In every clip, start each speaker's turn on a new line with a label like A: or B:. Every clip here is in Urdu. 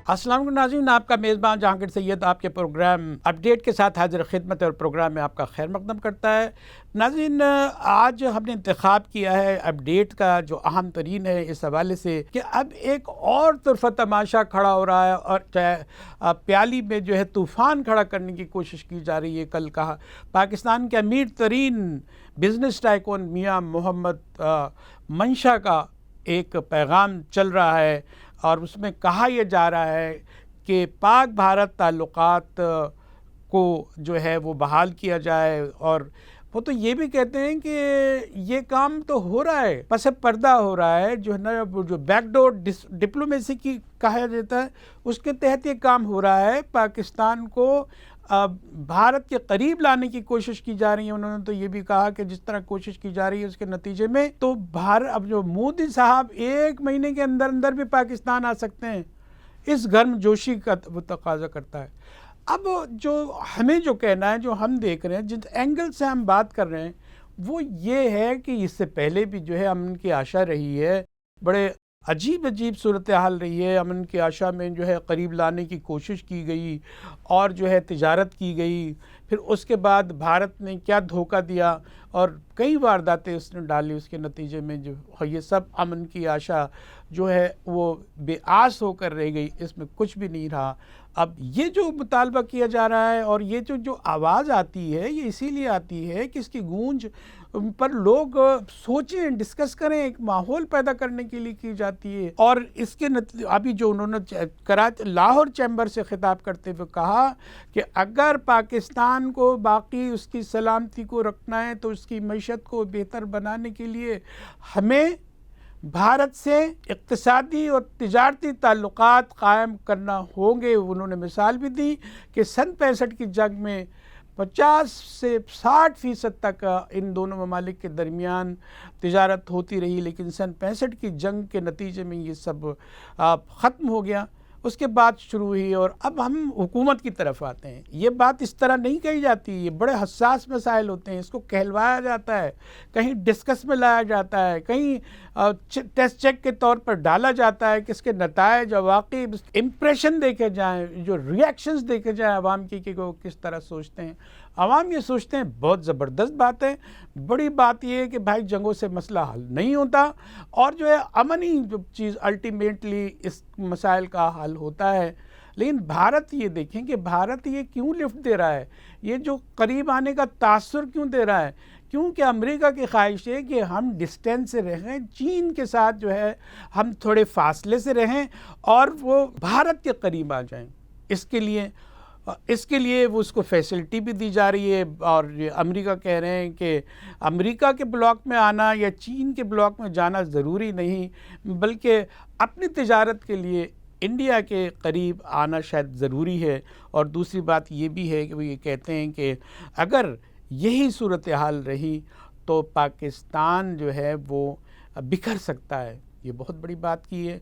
A: السلام علیکم ناظرین، آپ کا میزبان جہانگیر سید آپ کے پروگرام اپڈیٹ کے ساتھ حاضر خدمت ہے اور پروگرام میں آپ کا خیر مقدم کرتا ہے۔ ناظرین، آج ہم نے انتخاب کیا ہے اپڈیٹ کا جو اہم ترین ہے اس حوالے سے کہ اب ایک اور طرفہ تماشا کھڑا ہو رہا ہے اور پیالی میں جو ہے طوفان کھڑا کرنے کی کوشش کی جا رہی ہے۔ کل کہا پاکستان کے امیر ترین بزنس ٹائکون میاں محمد منشا کا ایک پیغام چل رہا ہے اور اس میں کہا یہ جا رہا ہے کہ پاک بھارت تعلقات کو جو ہے وہ بحال کیا جائے، اور وہ تو یہ بھی کہتے ہیں کہ یہ کام تو ہو رہا ہے، پس پردہ ہو رہا ہے، جو ہے نا جو بیک ڈور ڈپلومیسی کی کہا جاتا ہے اس کے تحت یہ کام ہو رہا ہے۔ پاکستان کو بھارت کے قریب لانے کی کوشش کی جا رہی ہے۔ انہوں نے تو یہ بھی کہا کہ جس طرح کوشش کی جا رہی ہے اس کے نتیجے میں تو اب جو مودی صاحب ایک مہینے کے اندر بھی پاکستان آ سکتے ہیں، اس گرم جوشی کا وہ تقاضا کرتا ہے۔ اب جو ہمیں جو کہنا ہے، جو ہم دیکھ رہے ہیں، جس اینگل سے ہم بات کر رہے ہیں وہ یہ ہے کہ اس سے پہلے بھی جو ہے امن کی آشا رہی ہے، بڑے عجیب صورتحال رہی ہے۔ امن کی آشا میں جو ہے قریب لانے کی کوشش کی گئی اور جو ہے تجارت کی گئی، پھر اس کے بعد بھارت نے کیا دھوکہ دیا اور کئی وارداتیں اس نے ڈالی، اس کے نتیجے میں جو یہ سب امن کی آشا جو ہے وہ بے آس ہو کر رہ گئی، اس میں کچھ بھی نہیں رہا۔ اب یہ جو مطالبہ کیا جا رہا ہے اور یہ جو آواز آتی ہے یہ اسی لیے آتی ہے کہ اس کی گونج پر لوگ سوچیں، ڈسکس کریں، ایک ماحول پیدا کرنے کے لیے کی جاتی ہے۔ اور اس کے ابھی جو انہوں نے لاہور چیمبر سے خطاب کرتے ہوئے کہا کہ اگر پاکستان کو باقی اس کی سلامتی کو رکھنا ہے تو اس کی معیشت کو بہتر بنانے کے لیے ہمیں بھارت سے اقتصادی اور تجارتی تعلقات قائم کرنا ہوں گے۔ انہوں نے مثال بھی دی کہ سن 65 کی جنگ میں 50 سے 60% تک ان دونوں ممالک کے درمیان تجارت ہوتی رہی، لیکن سن 65 کی جنگ کے نتیجے میں یہ سب ختم ہو گیا، اس کے بعد شروع ہوئی۔ اور اب ہم حکومت کی طرف آتے ہیں۔ یہ بات اس طرح نہیں کہی جاتی، یہ بڑے حساس مسائل ہوتے ہیں، اس کو کہلوایا جاتا ہے، کہیں ڈسکس میں لایا جاتا ہے، کہیں ٹیسٹ چیک کے طور پر ڈالا جاتا ہے کہ اس کے نتائج اور واقعی امپریشن دیکھے جائیں، جو ریاکشنز دیکھے جائیں عوام کی کہ وہ کس طرح سوچتے ہیں۔ عوام یہ سوچتے ہیں بہت زبردست بات ہے، بڑی بات یہ ہے کہ بھائی جنگوں سے مسئلہ حل نہیں ہوتا اور جو ہے امن ہی جو چیز الٹیمیٹلی اس مسائل کا حل ہوتا ہے۔ لیکن بھارت یہ دیکھیں کہ بھارت یہ کیوں لفٹ دے رہا ہے، یہ جو قریب آنے کا تاثر کیوں دے رہا ہے، کیونکہ امریکہ کی خواہش ہے کہ ہم ڈسٹینس سے رہیں، چین کے ساتھ جو ہے ہم تھوڑے فاصلے سے رہیں اور وہ بھارت کے قریب آ جائیں۔ اس کے لیے وہ اس کو فیسلٹی بھی دی جا رہی ہے، اور امریکہ کہہ رہے ہیں کہ امریکہ کے بلاک میں آنا یا چین کے بلاک میں جانا ضروری نہیں، بلکہ اپنی تجارت کے لیے انڈیا کے قریب آنا شاید ضروری ہے۔ اور دوسری بات یہ بھی ہے کہ وہ یہ کہتے ہیں کہ اگر یہی صورتحال رہی تو پاکستان جو ہے وہ بکھر سکتا ہے۔ یہ بہت بڑی بات کی ہے،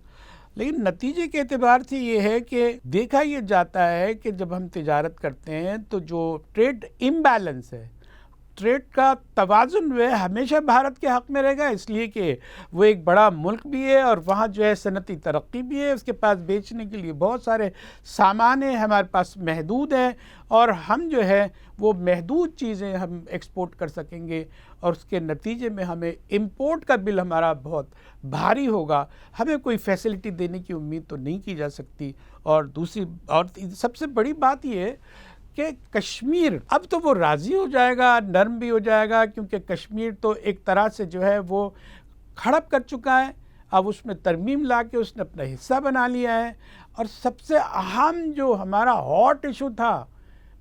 A: لیکن نتیجے کے اعتبار سے یہ ہے کہ دیکھا یہ جاتا ہے کہ جب ہم تجارت کرتے ہیں تو جو ٹریڈ امبیلنس ہے، ٹریڈ کا توازن جو ہے ہمیشہ بھارت کے حق میں رہے گا، اس لیے کہ وہ ایک بڑا ملک بھی ہے اور وہاں جو ہے صنعتی ترقی بھی ہے، اس کے پاس بیچنے کے لیے بہت سارے سامان ہیں، ہمارے پاس محدود ہیں اور ہم جو ہے وہ محدود چیزیں ہم ایکسپورٹ کر سکیں گے، اور اس کے نتیجے میں ہمیں امپورٹ کا بل ہمارا بہت بھاری ہوگا، ہمیں کوئی فیسلٹی دینے کی امید تو نہیں کی جا سکتی۔ اور سب سے بڑی بات یہ ہے کہ کشمیر اب تو وہ راضی ہو جائے گا، نرم بھی ہو جائے گا، کیونکہ کشمیر تو ایک طرح سے جو ہے وہ کھڑپ کر چکا ہے، اب اس میں ترمیم لا کے اس نے اپنا حصہ بنا لیا ہے۔ اور سب سے اہم جو ہمارا ہاٹ ایشو تھا،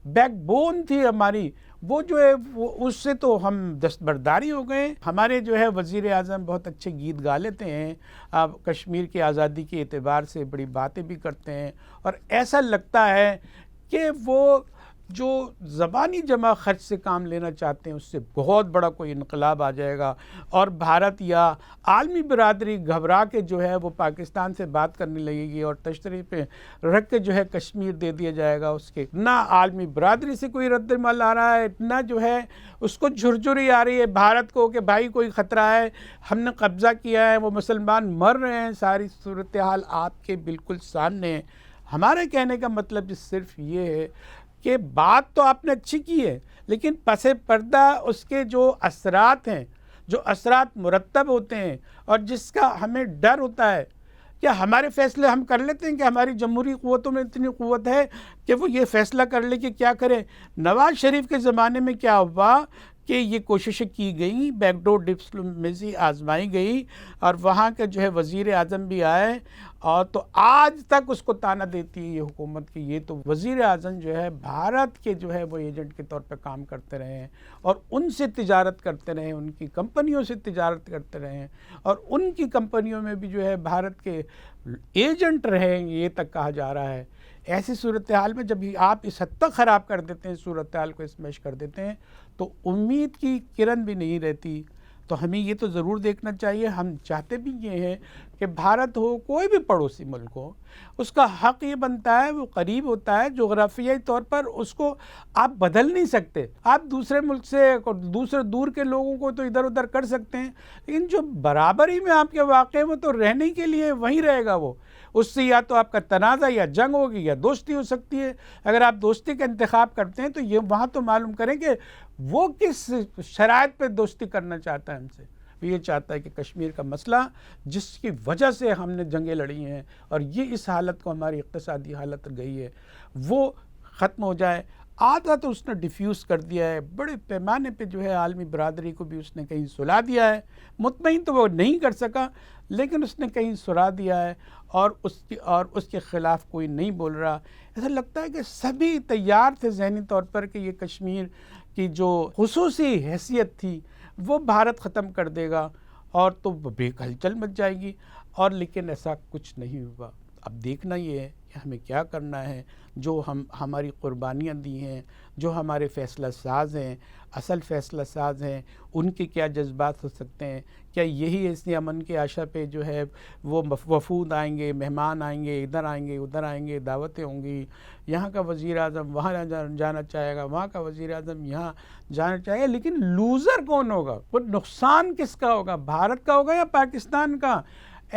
A: بیک بون تھی ہماری، وہ جو ہے اس سے تو ہم دستبرداری ہو گئے۔ ہمارے جو ہے وزیر اعظم بہت اچھے گیت گا لیتے ہیں، کشمیر کی آزادی کے اعتبار سے بڑی باتیں بھی کرتے ہیں، اور ایسا لگتا ہے کہ وہ جو زبانی جمع خرچ سے کام لینا چاہتے ہیں اس سے بہت بڑا کوئی انقلاب آ جائے گا، اور بھارت یا عالمی برادری گھبرا کے جو ہے وہ پاکستان سے بات کرنے لگے گی اور تشریح پہ رکھ کے جو ہے کشمیر دے دیا جائے گا اس کے۔ نہ عالمی برادری سے کوئی رد عمل آ رہا ہے، نہ جو ہے اس کو جھرجھری آ رہی ہے بھارت کو کہ بھائی کوئی خطرہ ہے، ہم نے قبضہ کیا ہے، وہ مسلمان مر رہے ہیں۔ ساری صورتحال آپ کے بالکل سامنے ہے۔ ہمارے کہنے کا مطلب صرف یہ ہے کہ بات تو آپ نے اچھی کی ہے، لیکن پس پردہ اس کے جو اثرات ہیں، جو اثرات مرتب ہوتے ہیں اور جس کا ہمیں ڈر ہوتا ہے، کیا ہمارے فیصلے ہم کر لیتے ہیں کہ ہماری جمہوری قوتوں میں اتنی قوت ہے کہ وہ یہ فیصلہ کر لے کہ کیا کریں؟ نواز شریف کے زمانے میں کیا ہوا کہ یہ کوششیں کی گئیں، بیک ڈور ڈپلومیسی آزمائی گئی، اور وہاں کے جو ہے وزیر اعظم بھی آئے، اور تو آج تک اس کو تانا دیتی ہے یہ حکومت کی یہ تو وزیر اعظم جو ہے بھارت کے جو ہے وہ ایجنٹ کے طور پہ کام کرتے رہے ہیں، اور ان سے تجارت کرتے رہے ہیں، ان کی کمپنیوں سے تجارت کرتے رہے ہیں، اور ان کی کمپنیوں میں بھی جو ہے بھارت کے ایجنٹ رہے ہیں، یہ تک کہا جا رہا ہے۔ ایسی صورتحال میں جب آپ اس حد تک خراب کر دیتے ہیں، صورتحال کو اسمیش کر دیتے ہیں، تو امید کی کرن بھی نہیں رہتی۔ تو ہمیں یہ تو ضرور دیکھنا چاہیے، ہم چاہتے بھی یہ ہیں کہ بھارت ہو، کوئی بھی پڑوسی ملک ہو، اس کا حق یہ بنتا ہے، وہ قریب ہوتا ہے جغرافیائی طور پر، اس کو آپ بدل نہیں سکتے۔ آپ دوسرے ملک سے دوسرے دور کے لوگوں کو تو ادھر ادھر کر سکتے ہیں، لیکن جو برابری میں آپ کے واقع ہے وہ تو رہنے کے لیے وہیں رہے گا۔ وہ اس سے یا تو آپ کا تنازع یا جنگ ہوگی یا دوستی ہو سکتی ہے۔ اگر آپ دوستی کا انتخاب کرتے ہیں تو یہ وہاں تو معلوم کریں کہ وہ کس شرائط پہ دوستی کرنا چاہتا ہے ہم سے۔ وہ یہ چاہتا ہے کہ کشمیر کا مسئلہ جس کی وجہ سے ہم نے جنگیں لڑی ہیں اور یہ اس حالت کو ہماری اقتصادی حالت گئی ہے وہ ختم ہو جائے۔ آدھا تو اس نے ڈیفیوز کر دیا ہے، بڑے پیمانے پہ جو ہے عالمی برادری کو بھی اس نے کہیں سلا دیا ہے۔ مطمئن تو وہ نہیں کر سکا، لیکن اس نے کہیں سلا دیا ہے، اور اس کے خلاف کوئی نہیں بول رہا۔ ایسا لگتا ہے کہ سبھی تیار تھے ذہنی طور پر کہ یہ کشمیر کی جو خصوصی حیثیت تھی وہ بھارت ختم کر دے گا اور تو بے ہلچل مچ جائے گی، اور لیکن ایسا کچھ نہیں ہوا۔ اب دیکھنا یہ ہے کہ ہمیں کیا کرنا ہے۔ جو ہماری قربانیاں دی ہیں، جو ہمارے فیصلہ ساز ہیں، اصل فیصلہ ساز ہیں، ان کے کیا جذبات ہو سکتے ہیں؟ کیا یہی ایسی امن کے آشا پہ جو ہے وہ وفود آئیں گے، مہمان آئیں گے، ادھر آئیں گے، ادھر آئیں گے، دعوتیں ہوں گی، یہاں کا وزیر اعظم وہاں جانا چاہے گا، وہاں کا وزیر اعظم یہاں جانا چاہے گا، لیکن لوزر کون ہوگا؟ وہ نقصان کس کا ہوگا؟ بھارت کا ہوگا یا پاکستان کا؟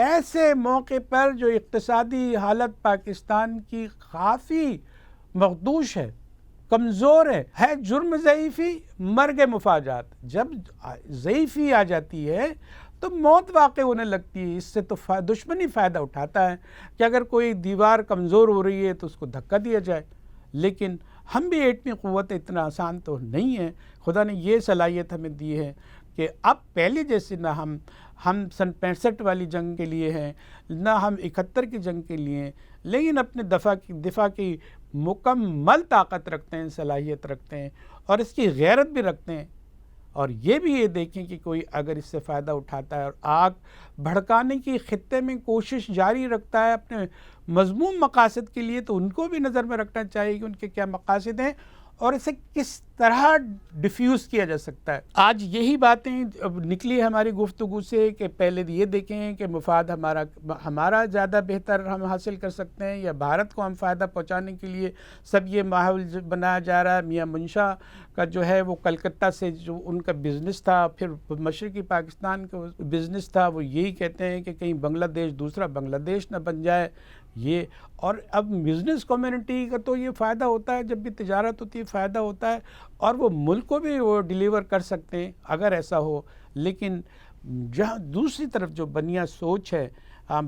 A: ایسے موقع پر جو اقتصادی حالت پاکستان کی کافی مخدوش ہے، کمزور ہے جرم ضعیفی، مرگ مفاجات۔ جب ضعیفی آ جاتی ہے تو موت واقع ہونے لگتی ہے۔ اس سے تو دشمنی فائدہ اٹھاتا ہے کہ اگر کوئی دیوار کمزور ہو رہی ہے تو اس کو دھکا دیا جائے، لیکن ہم بھی ایٹمی قوت اتنا آسان تو نہیں ہے۔ خدا نے یہ صلاحیت ہمیں دی ہے کہ اب پہلے جیسے نہ ہم سن 65 والی جنگ کے لیے ہیں، نہ ہم 71 کی جنگ کے لیے ہیں، لیکن اپنے دفاع کی مکمل طاقت رکھتے ہیں، صلاحیت رکھتے ہیں، اور اس کی غیرت بھی رکھتے ہیں۔ اور یہ بھی یہ دیکھیں کہ کوئی اگر اس سے فائدہ اٹھاتا ہے اور آگ بھڑکانے کی خطے میں کوشش جاری رکھتا ہے اپنے مذموم مقاصد کے لیے، تو ان کو بھی نظر میں رکھنا چاہیے کہ ان کے کیا مقاصد ہیں اور اسے کس طرح ڈیفیوز کیا جا سکتا ہے۔ آج یہی باتیں نکلی ہماری گفتگو سے کہ پہلے یہ دیکھیں کہ مفاد ہمارا زیادہ بہتر ہم حاصل کر سکتے ہیں، یا بھارت کو ہم فائدہ پہنچانے کے لیے سب یہ ماحول بنایا جا رہا ہے۔ میاں منشا کا جو ہے وہ کلکتہ سے جو ان کا بزنس تھا، پھر مشرقی پاکستان کا بزنس تھا، وہ یہی کہتے ہیں کہ کہیں بنگلہ دیش دوسرا بنگلہ دیش نہ بن جائے یہ۔ اور اب بزنس کمیونٹی کا تو یہ فائدہ ہوتا ہے، جب بھی تجارت ہوتی ہے فائدہ ہوتا ہے، اور وہ ملک کو بھی وہ ڈیلیور کر سکتے ہیں اگر ایسا ہو۔ لیکن جہاں دوسری طرف جو بنیا سوچ ہے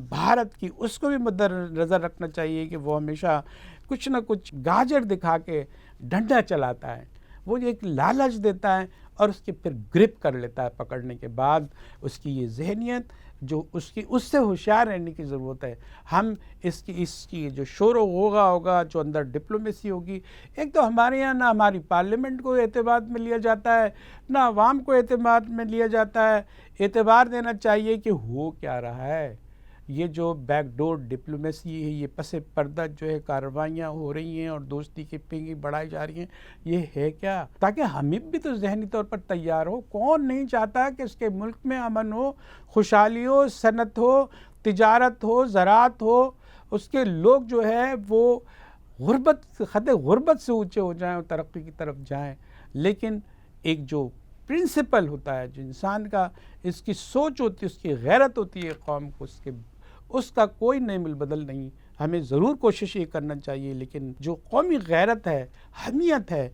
A: بھارت کی، اس کو بھی مد نظر رکھنا چاہیے کہ وہ ہمیشہ کچھ نہ کچھ گاجر دکھا کے ڈنڈا چلاتا ہے، وہ ایک لالچ دیتا ہے اور اس کے پھر گرپ کر لیتا ہے۔ پکڑنے کے بعد اس کی یہ ذہنیت جو اس سے ہوشیار رہنے کی ضرورت ہے۔ ہم اس کی جو شور و غوغا ہوگا، جو اندر ڈپلومیسی ہوگی، ایک تو ہمارے یہاں نہ ہماری پارلیمنٹ کو اعتبار میں لیا جاتا ہے، نہ عوام کو اعتماد میں لیا جاتا ہے۔ اعتبار دینا چاہیے کہ ہو کیا رہا ہے۔ یہ جو بیک ڈور ڈپلومیسی ہے، یہ پس پردہ جو ہے کارروائیاں ہو رہی ہیں اور دوستی کی پنگی بڑھائی جا رہی ہیں، یہ ہے کیا؟ تاکہ ہمیں بھی تو ذہنی طور پر تیار ہو۔ کون نہیں چاہتا کہ اس کے ملک میں امن ہو، خوشحالی ہو، صنعت ہو، تجارت ہو، زراعت ہو، اس کے لوگ جو ہے وہ خط غربت سے اونچے ہو جائیں اور ترقی کی طرف جائیں۔ لیکن ایک جو پرنسپل ہوتا ہے، جو انسان کا اس کی سوچ ہوتی ہے، اس کی غیرت ہوتی ہے قوم کو، اس کا کوئی نعم البدل نہیں ہمیں ضرور کوشش یہ کرنا چاہیے، لیکن جو قومی غیرت ہے، حمیت ہے،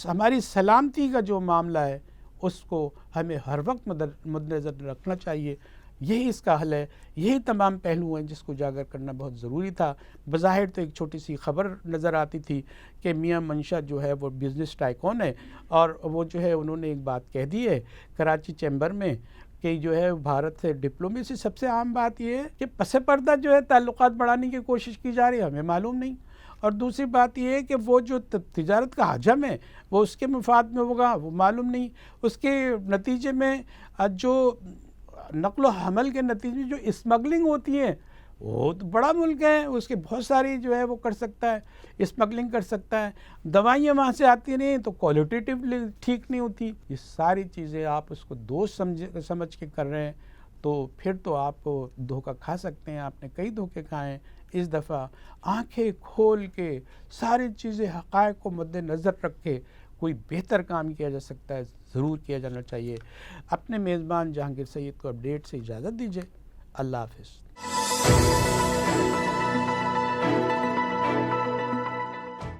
A: ہماری سلامتی کا جو معاملہ ہے، اس کو ہمیں ہر وقت مد نظر رکھنا چاہیے۔ یہی اس کا حل ہے، یہی تمام پہلو ہیں جس کو اجاگر کرنا بہت ضروری تھا۔ بظاہر تو ایک چھوٹی سی خبر نظر آتی تھی کہ میاں منشا جو ہے وہ بزنس ٹائکون ہے، اور وہ جو ہے انہوں نے ایک بات کہہ دی ہے کراچی چیمبر میں کہ جو ہے بھارت سے ڈپلومیسی، سب سے عام بات یہ ہے کہ پس پردہ جو ہے تعلقات بڑھانے کی کوشش کی جا رہی ہے، ہمیں معلوم نہیں۔ اور دوسری بات یہ ہے کہ وہ جو تجارت کا حجم ہے وہ اس کے مفاد میں ہوگا، وہ معلوم نہیں۔ اس کے نتیجے میں جو نقل و حمل کے نتیجے میں جو اسمگلنگ ہوتی ہے، وہ تو بڑا ملک ہے، اس کے بہت ساری جو ہے وہ کر سکتا ہے، اسمگلنگ کر سکتا ہے۔ دوائیاں وہاں سے آتی نہیں تو کوالٹیٹیولی ٹھیک نہیں ہوتی۔ یہ ساری چیزیں آپ اس کو دوست سمجھ کے کر رہے ہیں تو پھر تو آپ دھوکہ کھا سکتے ہیں۔ آپ نے کئی دھوکے کھائے ہیں، اس دفعہ آنکھیں کھول کے ساری چیزیں حقائق کو مد نظر رکھ کے کوئی بہتر کام کیا جا سکتا ہے، ضرور کیا جانا چاہیے۔ اپنے میزبان جہانگیر سید کو اپڈیٹ سے اجازت دیجیے۔ اللہ حافظ۔